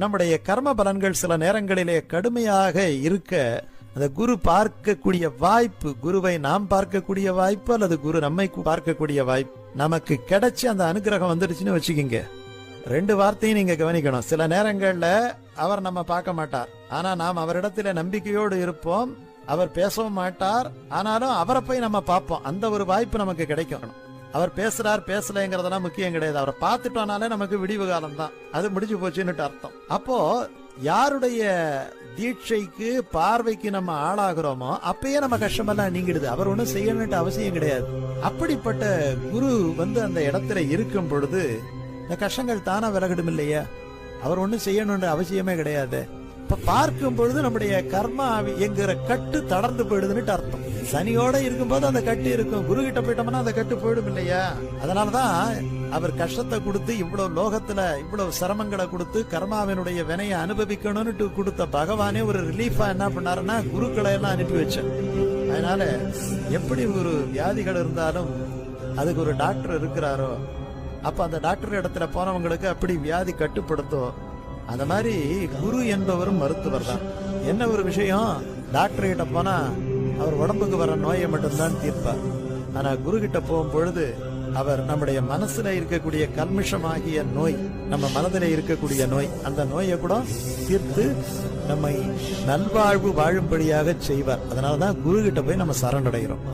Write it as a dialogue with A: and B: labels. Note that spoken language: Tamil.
A: நம்முடைய கர்ம பலன்கள் சில நேரங்களிலே கடுமையாக இருக்க அந்த குரு பார்க்கக்கூடிய வாய்ப்பு, குருவை நாம் பார்க்கக்கூடிய வாய்ப்பு அல்லது குரு நம்மை பார்க்கக்கூடிய வாய்ப்பு நமக்கு கிடைச்சி அந்த அனுகிரகம் வந்துடுச்சுன்னு வச்சுக்கிங்க. 2 வார்த்தையும் நீங்க கவனிக்கணும். சில நேரங்கள்ல அவர் நம்ம பார்க்க மாட்டார், ஆனா நாம் அவரிடத்துல நம்பிக்கையோடு இருப்போம். அவர் பேசவும் மாட்டார், ஆனாலும் அவரை போய் நம்ம பார்ப்போம். அந்த ஒரு வாய்ப்பு நமக்கு கிடைக்கும். அவர் பேசுறார் பேசலைங்கிறதெல்லாம் முக்கியம் கிடையாது. அவரை பார்த்துட்டோம்னாலே நமக்கு விடிவு காலம் தான், அது முடிஞ்சு போச்சுன்னு அர்த்தம். அப்போ யாருடைய தீட்சைக்கு பார்வைக்கு நம்ம ஆளாகிறோமோ அப்பயே நம்ம கஷ்டமெல்லாம் நீங்கிடுது. அவர் ஒன்றும் செய்யணும்னு அவசியம் கிடையாது. அப்படிப்பட்ட குரு அந்த இடத்துல இருக்கும் பொழுது இந்த கஷ்டங்கள் தானா விலகிடும் இல்லையா? அவர் ஒன்றும் செய்யணும்ன்ற அவசியமே கிடையாது. இப்ப பார்க்கும் பொழுது நம்முடைய கர்மா என்கிற கட்டு தளர்ந்து போயிடுதுன்னு அர்த்தம். சனியோட இருக்கும்போது அந்த கட்டு இருக்கும், குரு கிட்ட போயிட்டோம்னா அந்த கட்டு போயிடும் இல்லையா? அதனாலதான் அவர் கஷ்டத்தை கொடுத்து இவ்வளவு லோகத்துல இவ்வளவு சிரமங்களை கொடுத்து கர்மாவினுடைய வினையை அனுபவிக்கணும்னு கொடுத்த பகவானே ஒரு ரிலீஃபா என்ன பண்ணாருன்னா குருக்களை எல்லாம் அனுப்பி வச்சார். அதனால எப்படி ஒரு வியாதிகள் இருந்தாலும் அதுக்கு ஒரு டாக்டர் இருக்கிறாரோ, அப்ப அந்த டாக்டர் இடத்துல போனவங்களுக்கு அப்படி வியாதி கட்டுப்படுத்தும். அந்த மாதிரி குரு என்பவரும் மருத்துவர் தான். என்ன ஒரு விஷயம், டாக்டர் கிட்ட போனா அவர் உடம்புக்கு வர நோயை மட்டும்தான் தீர்ப்பார். ஆனா குரு கிட்ட போகும் பொழுது அவர் நம்முடைய மனசுல இருக்கக்கூடிய கல்மிஷமாகிய நோய், நம்ம மனதில இருக்கக்கூடிய நோய், அந்த நோயை கூட தீர்த்து நம்மை நல்வாழ்வு வாழும்படியாக செய்வார். அதனாலதான் குரு கிட்ட போய் நம்ம சரணடைகிறோம்.